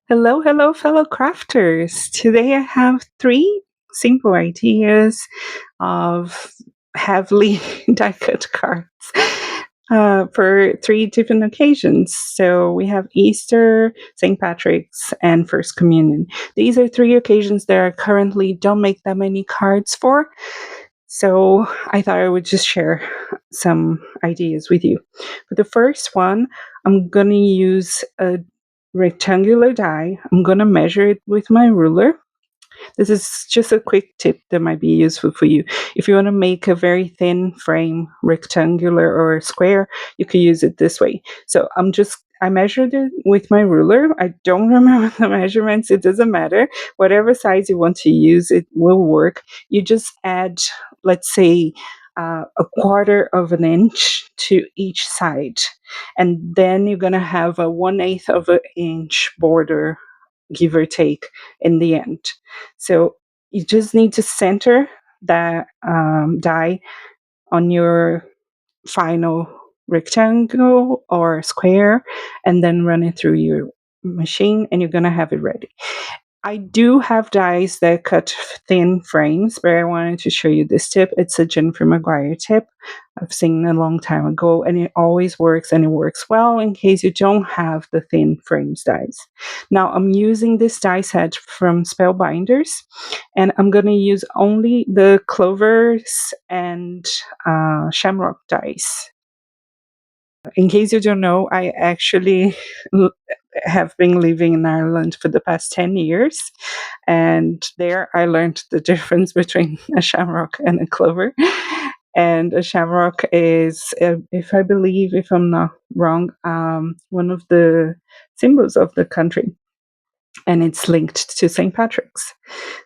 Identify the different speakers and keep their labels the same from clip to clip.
Speaker 1: Hello, hello, fellow crafters. Today I have three simple ideas of heavily die cut cards for three different occasions. So we have Easter, St. Patrick's, and First Communion. These are three occasions that I currently don't make that many cards for. So I thought I would just share some ideas with you. For the first one, I'm going to use a rectangular die. I'm going to measure it with my ruler. This is just a quick tip that might be useful for you. If you want to make a very thin frame, rectangular or square, you could use it this way. So I measured it with my ruler. I don't remember the measurements. It doesn't matter. Whatever size you want to use, it will work. You just add, let's say, a quarter of an inch to each side. And then you're going to have a 1/8 of an inch border, give or take, in the end. So you just need to center that die on your final rectangle or square and then run it through your machine and you're going to have it ready. I do have dies that cut thin frames, but I wanted to show you this tip. It's a Jennifer Maguire tip I've seen a long time ago, and it always works, and it works well in case you don't have the thin frames dies. Now I'm using this die set from Spellbinders, and I'm going to use only the clovers and shamrock dies. In case you don't know, I actually have been living in Ireland for the past 10 years. And there I learned the difference between a shamrock and a clover. And a shamrock is, if I believe, if I'm not wrong, one of the symbols of the country. And it's linked to St. Patrick's.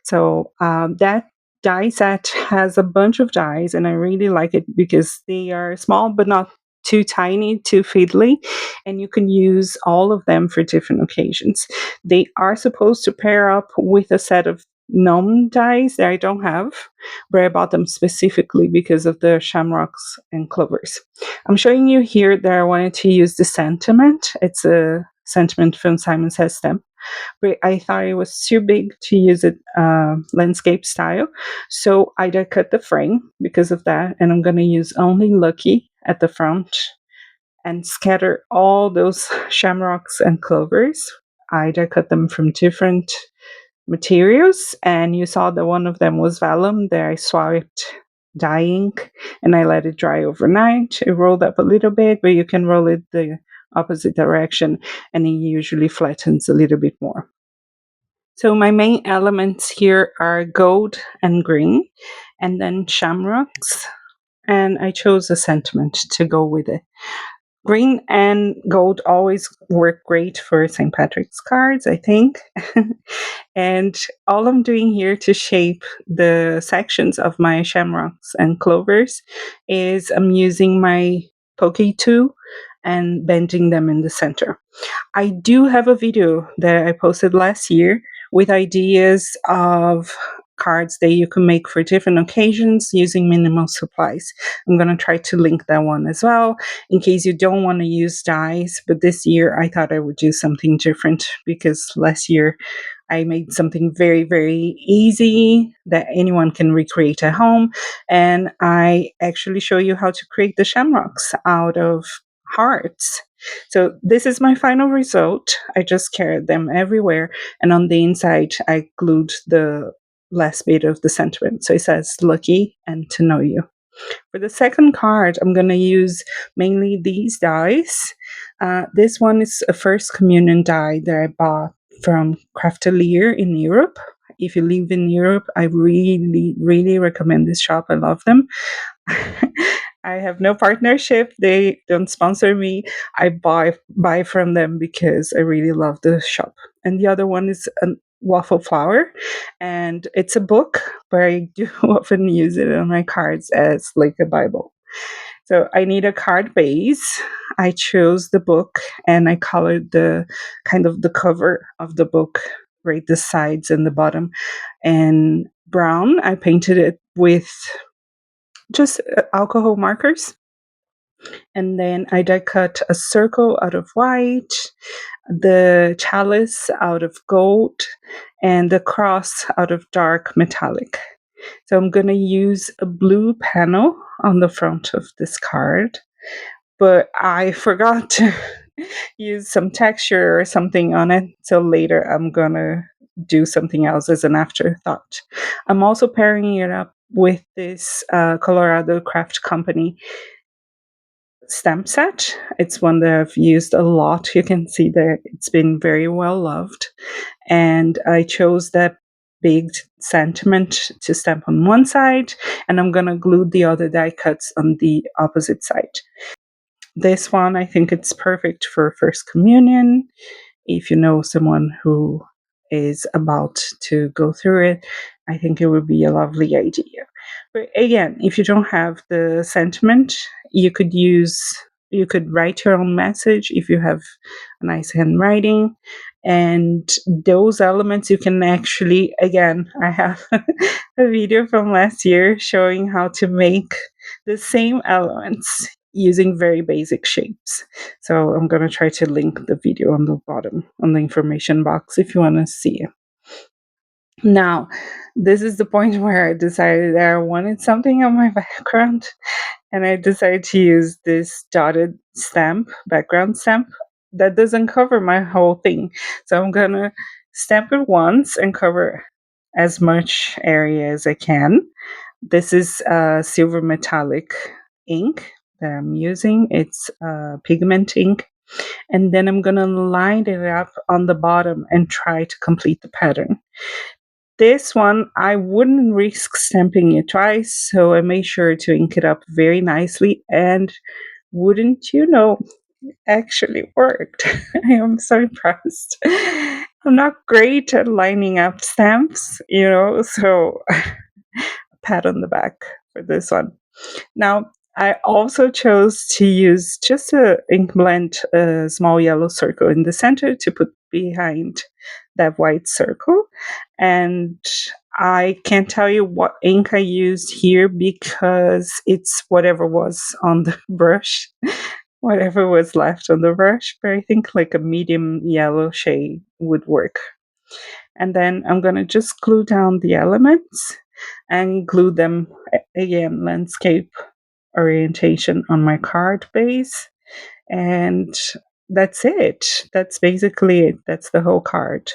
Speaker 1: So that die set has a bunch of dies, and I really like it because they are small but not too tiny, too fiddly, and you can use all of them for different occasions. They are supposed to pair up with a set of gnome dies that I don't have, but I bought them specifically because of the shamrocks and clovers. I'm showing you here that I wanted to use the sentiment. It's a sentiment from Simon Says Stamp, but I thought it was too big to use it landscape style. So I die cut the frame because of that, and I'm going to use only Lucky at the front and scatter all those shamrocks and clovers. I die cut them from different materials, and you saw that one of them was vellum. There I swiped dye ink and I let it dry overnight. It rolled up a little bit, but you can roll it the opposite direction and it usually flattens a little bit more. So my main elements here are gold and green, and then shamrocks, and I chose a sentiment to go with it. Green and gold always work great for St. Patrick's cards, I think. And all I'm doing here to shape the sections of my shamrocks and clovers is I'm using my pokey tool and bending them in the center. I do have a video that I posted last year with ideas of cards that you can make for different occasions using minimal supplies. I'm going to try to link that one as well in case you don't want to use dies. But this year I thought I would do something different because last year I made something very, very easy that anyone can recreate at home. And I actually show you how to create the shamrocks out of hearts. So this is my final result. I just carried them everywhere. And on the inside, I glued the last bit of the sentiment. So it says lucky and to know you. For the second card, I'm going to use mainly these dies. This one is a First Communion die that I bought from Crafty in Europe. If you live in Europe, I really, really recommend this shop. I love them. I have no partnership. They don't sponsor me. I buy from them because I really love the shop. And the other one is a waffle flower, and it's a book, but I do often use it on my cards as like a Bible. So I need a card base. I chose the book and I colored the kind of the cover of the book, right, the sides and the bottom, and brown. I painted it with just alcohol markers. And then I die cut a circle out of white, the chalice out of gold, and the cross out of dark metallic. So I'm going to use a blue panel on the front of this card, but I forgot to use some texture or something on it. So later I'm going to do something else as an afterthought. I'm also pairing it up with this Colorado Craft Company stamp set. It's one that I've used a lot. You can see that it's been very well loved. And I chose that big sentiment to stamp on one side, and I'm going to glue the other die cuts on the opposite side. This one, I think it's perfect for First Communion. If you know someone who is about to go through it, I think it would be a lovely idea. But again, if you don't have the sentiment, you could write your own message if you have a nice handwriting. And those elements you can actually, again, I have a video from last year showing how to make the same elements using very basic shapes. So I'm going to try to link the video on the bottom on the information box if you want to see it. Now, this is the point where I decided that I wanted something on my background, and I decided to use this dotted stamp, background stamp, that doesn't cover my whole thing. So I'm going to stamp it once and cover as much area as I can. This is silver metallic ink that I'm using. It's pigment ink. And then I'm going to line it up on the bottom and try to complete the pattern. This one, I wouldn't risk stamping it twice, so I made sure to ink it up very nicely. And wouldn't you know, it actually worked. I am so impressed. I'm not great at lining up stamps, so pat on the back for this one. Now, I also chose to use just a ink blend, a small yellow circle in the center to put behind that white circle. And I can't tell you what ink I used here because it's whatever was on the brush, whatever was left on the brush. But I think like a medium yellow shade would work. And then I'm going to just glue down the elements and glue them again, landscape orientation on my card base. And that's it. That's basically it. That's the whole card.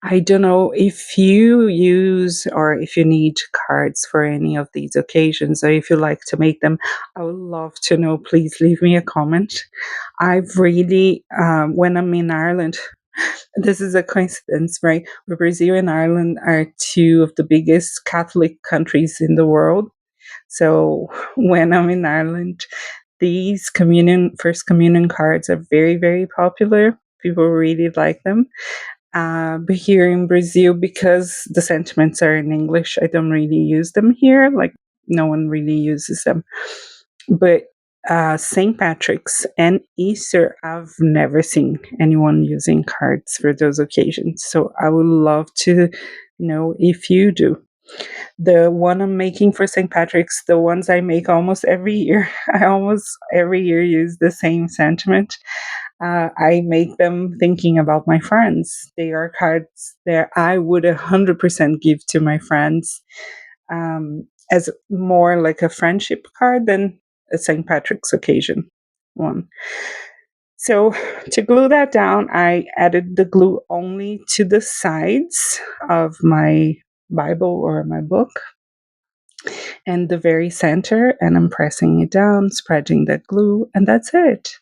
Speaker 1: I don't know if you use or if you need cards for any of these occasions or if you like to make them. I would love to know. Please leave me a comment. I've really, when I'm in Ireland, this is a coincidence, right? Brazil and Ireland are two of the biggest Catholic countries in the world. So when I'm in Ireland, these first communion cards are very, very popular. People really like them. But here in Brazil, because the sentiments are in English, I don't really use them here. Like, no one really uses them. But St. Patrick's and Easter, I've never seen anyone using cards for those occasions. So I would love to know if you do. The one I'm making for St. Patrick's, the ones I make almost every year, I almost every year use the same sentiment. I make them thinking about my friends. They are cards that I would 100% give to my friends as more like a friendship card than a St. Patrick's occasion one. So to glue that down, I added the glue only to the sides of my Bible or my book and the very center, and I'm pressing it down, spreading the glue, and that's it.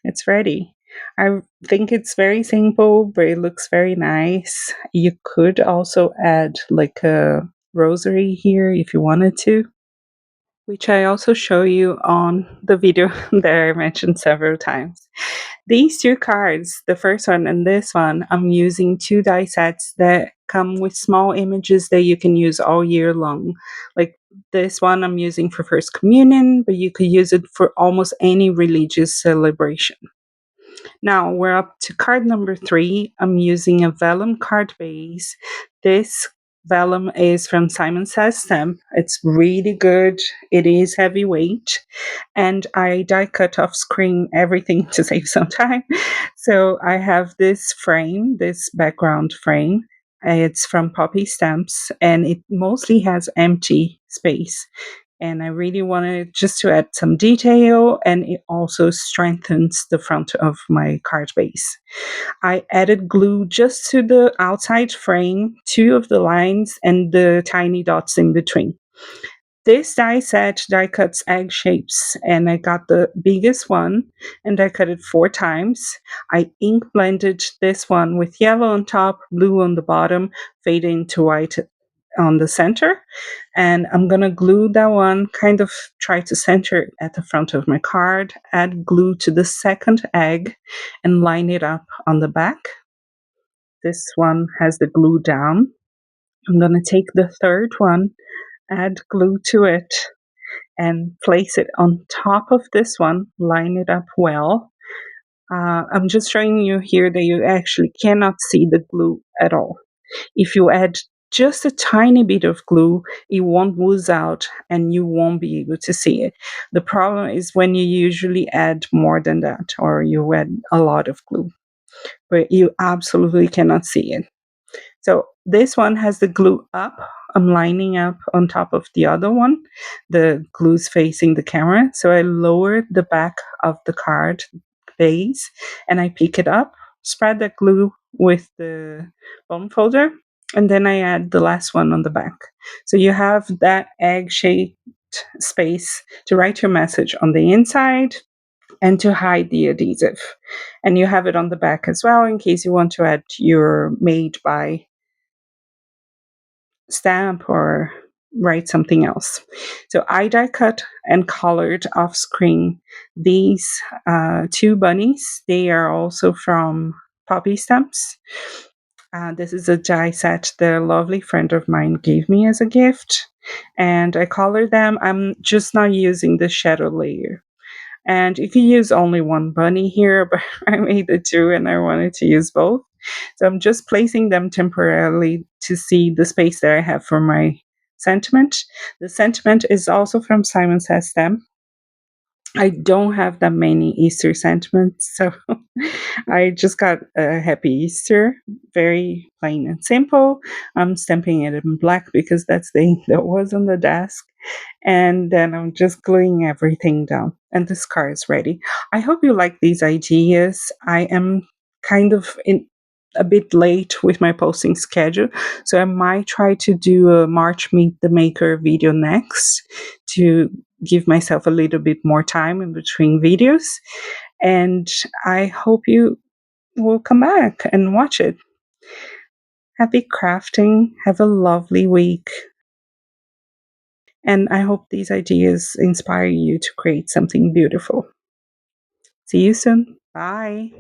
Speaker 1: It's ready. I think it's very simple, but it looks very nice. You could also add like a rosary here if you wanted to, which I also show you on the video that I mentioned several times. These two cards, the first one and this one, I'm using two die sets that come with small images that you can use all year long. Like this one I'm using for First Communion, but you could use it for almost any religious celebration. Now we're up to card number 3. I'm using a vellum card base. This vellum is from Simon Says Stamp. It's really good. It is heavyweight, and I die cut off screen everything to save some time. So I have this frame, this background frame. It's from Poppy Stamps, and it mostly has empty space. And I really wanted just to add some detail, and it also strengthens the front of my card base. I added glue just to the outside frame, two of the lines, and the tiny dots in between. This die set die cuts egg shapes, and I got the biggest one and I cut it 4 times. I ink blended this one with yellow on top, blue on the bottom, fading to white on the center. And I'm gonna glue that one, kind of try to center it at the front of my card, add glue to the second egg, and line it up on the back. This one has the glue down. I'm gonna take the third one, add glue to it, and place it on top of this one, line it up well. I'm just showing you here that you actually cannot see the glue at all. If you add just a tiny bit of glue, it won't ooze out and you won't be able to see it. The problem is when you usually add more than that or you add a lot of glue, but you absolutely cannot see it. So this one has the glue up. I'm lining up on top of the other one. The glue's facing the camera. So I lower the back of the card base and I pick it up, spread the glue with the bone folder, and then I add the last one on the back. So you have that egg shaped space to write your message on the inside and to hide the adhesive. And you have it on the back as well in case you want to add your made by stamp or write something else. So I die cut and colored off screen these two bunnies. They are also from Poppy Stamps. This is a die set that a lovely friend of mine gave me as a gift. And I colored them. I'm just not using the shadow layer. And you can use only one bunny here, but I made the two and I wanted to use both. So I'm just placing them temporarily to see the space that I have for my sentiment. The sentiment is also from Simon Says Stamp. I don't have that many Easter sentiments, so I just got a happy Easter, very plain and simple. I'm stamping it in black because that's the ink that was on the desk. And then I'm just gluing everything down, and this card is ready. I hope you like these ideas. I am kind of in a bit late with my posting schedule, so I might try to do a March Meet the Maker video next to give myself a little bit more time in between videos. And I hope you will come back and watch it. Happy crafting. Have a lovely week. And I hope these ideas inspire you to create something beautiful. See you soon. Bye.